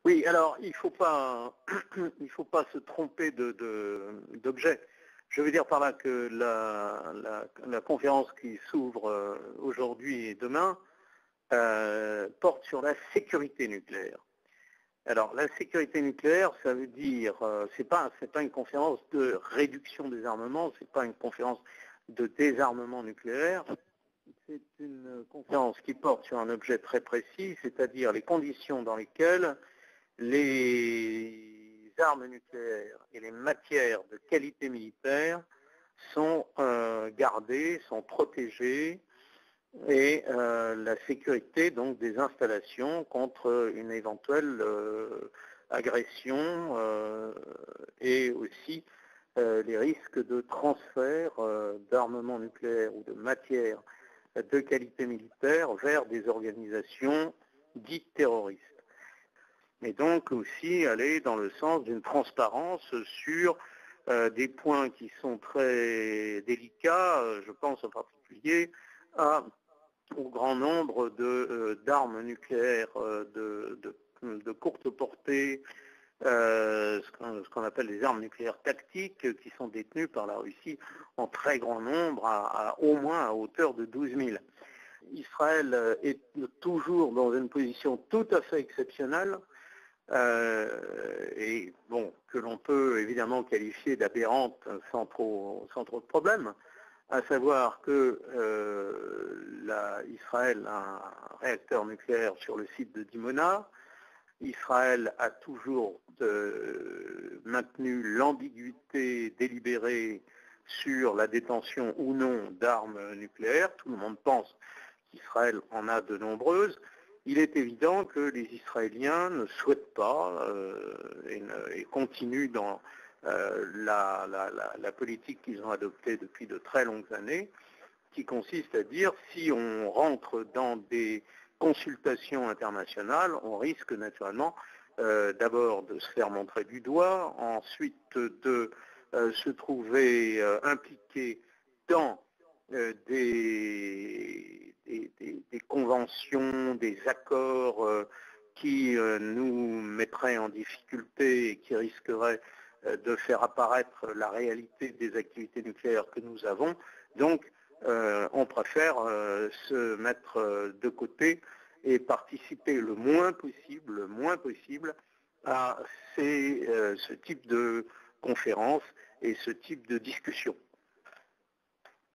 Oui, alors il il faut pas se tromper d'objet. Je veux dire par là que la conférence qui s'ouvre aujourd'hui et demain porte sur la sécurité nucléaire. Alors la sécurité nucléaire, ça veut dire, c'est pas une conférence de réduction des armements, c'est pas une conférence de désarmement nucléaire. C'est une conférence qui porte sur un objet très précis, c'est-à-dire les conditions dans lesquelles les armes nucléaires et les matières de qualité militaire sont gardées, sont protégées, et la sécurité donc des installations contre une éventuelle agression et aussi les risques de transfert d'armements nucléaires ou de matières de qualité militaire vers des organisations dites terroristes. Mais donc aussi aller dans le sens d'une transparence sur des points qui sont très délicats. Je pense en particulier au grand nombre d'armes nucléaires de courte portée, ce qu'on appelle les armes nucléaires tactiques, qui sont détenues par la Russie en très grand nombre, au moins à hauteur de 12 000. Israël est toujours dans une position tout à fait exceptionnelle, et bon, que l'on peut évidemment qualifier d'aberrante sans trop de problème, à savoir que Israël a un réacteur nucléaire sur le site de Dimona. Israël a toujours maintenu l'ambiguïté délibérée sur la détention ou non d'armes nucléaires. Tout le monde pense qu'Israël en a de nombreuses. Il est évident que les Israéliens ne souhaitent pas et continuent dans la politique qu'ils ont adoptée depuis de très longues années, qui consiste à dire si on rentre dans des consultations internationales, on risque naturellement d'abord de se faire montrer du doigt, ensuite de se trouver impliqué dans des conventions, des accords qui nous mettraient en difficulté et qui risqueraient de faire apparaître la réalité des activités nucléaires que nous avons. Donc, on préfère se mettre de côté et participer le moins possible à ce type de conférences et ce type de discussion.